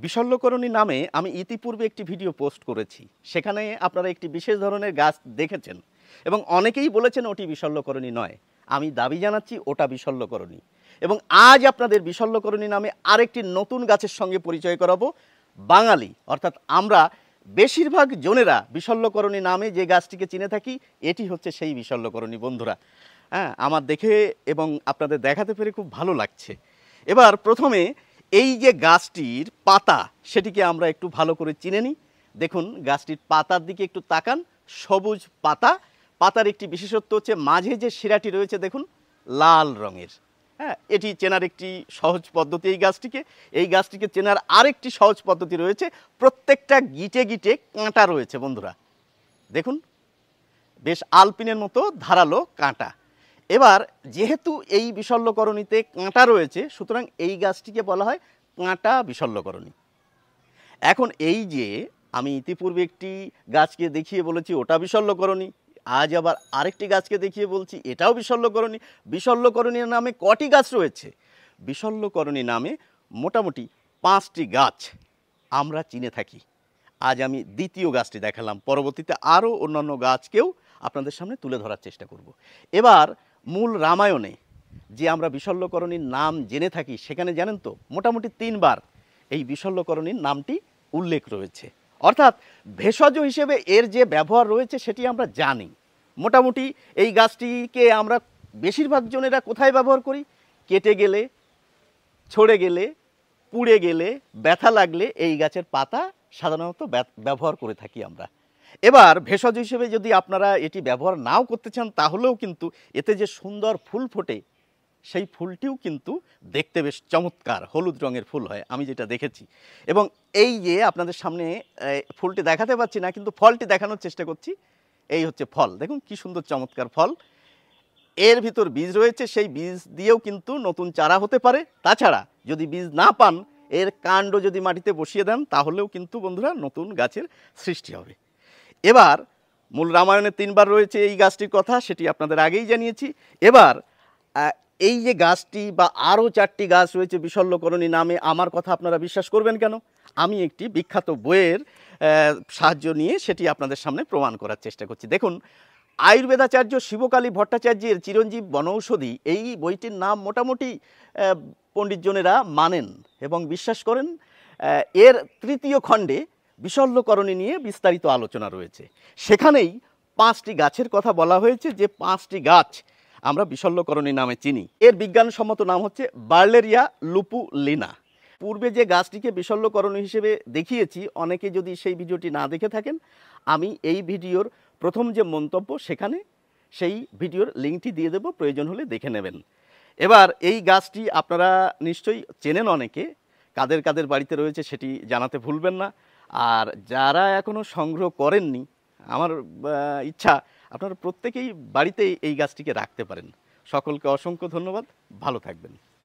বিশল্যকরণী নামে আমি ইতিপূর্বে একটি ভিডিও পোস্ট করেছি। সেখানে আপনারা একটি বিশেষ ধরনের গাছ দেখেছেন এবং অনেকেই বলেছেন ওটি বিশল্যকরণী নয়। আমি দাবি জানাচ্ছি ওটা বিশল্যকরণী। এবং আজ আপনাদের বিশল্যকরণী নামে আরেকটি নতুন গাছের সঙ্গে পরিচয় করাবো। বাঙালি অর্থাৎ আমরা বেশিরভাগ জনেরা বিশল্যকরণী নামে যে গাছটিকে চিনে থাকি, এটি হচ্ছে সেই বিশল্যকরণী বন্ধুরা। হ্যাঁ, আমার দেখে এবং আপনাদের দেখাতে পেরে খুব ভালো লাগছে। এবার প্রথমে এই যে গাছটির পাতা, সেটিকে আমরা একটু ভালো করে চিনে নিই। দেখুন, গাছটির পাতার দিকে একটু তাকান, সবুজ পাতা। পাতার একটি বিশেষত্ব হচ্ছে মাঝে যে শিরাটি রয়েছে দেখুন, লাল রঙের। হ্যাঁ, এটি চেনার একটি সহজ পদ্ধতি। এই গাছটিকে চেনার আরেকটি সহজ পদ্ধতি রয়েছে। প্রত্যেকটা গিটে গিটে কাঁটা রয়েছে বন্ধুরা, দেখুন, বেশ আলপিনের মতো ধারালো কাঁটা। এবার যেহেতু এই বিশল্যকরণীতে কাঁটা রয়েছে, সুতরাং এই গাছটিকে বলা হয় কাঁটা বিশল্যকরণী। এখন এই যে আমি ইতিপূর্বে একটি গাছকে দেখিয়ে বলেছি ওটা বিশল্যকরণী, আজ আবার আরেকটি গাছকে দেখিয়ে বলছি এটাও বিশল্যকরণী। বিশল্যকরণীর নামে কটি গাছ রয়েছে? বিশল্যকরণী নামে মোটামুটি 5টি গাছ আমরা চিনে থাকি। আজ আমি দ্বিতীয় গাছটি দেখালাম, পরবর্তীতে আরও অন্যান্য গাছকেও আপনাদের সামনে তুলে ধরার চেষ্টা করব। এবার মূল রামায়ণে যে আমরা বিশল্যকরণীর নাম জেনে থাকি, সেখানে জানেন তো মোটামুটি 3 বার এই বিশল্যকরণীর নামটি উল্লেখ রয়েছে। অর্থাৎ ভেষজ হিসেবে এর যে ব্যবহার রয়েছে সেটি আমরা জানি। মোটামুটি এই গাছটিকে আমরা বেশিরভাগ জনেরা কোথায় ব্যবহার করি? কেটে গেলে, ছড়ে গেলে, পুড়ে গেলে, ব্যথা লাগলে এই গাছের পাতা সাধারণত ব্যবহার করে থাকি আমরা। এবার ভেষজ হিসেবে যদি আপনারা এটি ব্যবহার নাও করতে চান, তাহলেও কিন্তু এতে যে সুন্দর ফুল ফোটে, সেই ফুলটিও কিন্তু দেখতে বেশ চমৎকার হলুদ রঙের ফুল হয়, আমি যেটা দেখেছি। এবং এই যে আপনাদের সামনে ফুলটি দেখাতে পাচ্ছি না, কিন্তু ফলটি দেখানোর চেষ্টা করছি। এই হচ্ছে ফল, দেখুন কি সুন্দর চমৎকার ফল। এর ভিতর বীজ রয়েছে, সেই বীজ দিয়েও কিন্তু নতুন চারা হতে পারে। তাছাড়া যদি বীজ না পান, এর কাণ্ড যদি মাটিতে বসিয়ে দেন, তাহলেও কিন্তু বন্ধুরা নতুন গাছের সৃষ্টি হবে। এবার মূল রামায়ণে 3 বার রয়েছে এই গাছটির কথা, সেটি আপনাদের আগেই জানিয়েছি। এবার এই যে গাছটি বা আরও 4টি গাছ রয়েছে বিশল্যকরণী নামে, আমার কথা আপনারা বিশ্বাস করবেন কেন? আমি একটি বিখ্যাত বইয়ের সাহায্য নিয়ে সেটি আপনাদের সামনে প্রমাণ করার চেষ্টা করছি। দেখুন, আয়ুর্বেদাচার্য শিবকালী ভট্টাচার্যের চিরঞ্জীব বনৌষধি, এই বইটির নাম মোটামুটি পণ্ডিতজনেরা মানেন এবং বিশ্বাস করেন। এর 3য় খণ্ডে বিশল্যকরণী নিয়ে বিস্তারিত আলোচনা রয়েছে। সেখানেই 5টি গাছের কথা বলা হয়েছে, যে 5টি গাছ আমরা বিশল্যকরণী নামে চিনি। এর বিজ্ঞানসম্মত নাম হচ্ছে বার্লেরিয়া লুপুলিনা। পূর্বে যে গাছটিকে বিশল্যকরণী হিসেবে দেখিয়েছি, অনেকে যদি সেই ভিডিওটি না দেখে থাকেন, আমি এই ভিডিওর প্রথম যে মন্তব্য, সেখানে সেই ভিডিওর লিঙ্কটি দিয়ে দেব, প্রয়োজন হলে দেখে নেবেন। এবার এই গাছটি আপনারা নিশ্চয়ই চেনেন অনেকে, কাদের কাদের বাড়িতে রয়েছে সেটি জানাতে ভুলবেন না। আর যারা এখনও সংগ্রহ করেননি, আমার ইচ্ছা আপনারা প্রত্যেকেই বাড়িতে এই গাছটিকে রাখতে পারেন। সকলকে অসংখ্য ধন্যবাদ, ভালো থাকবেন।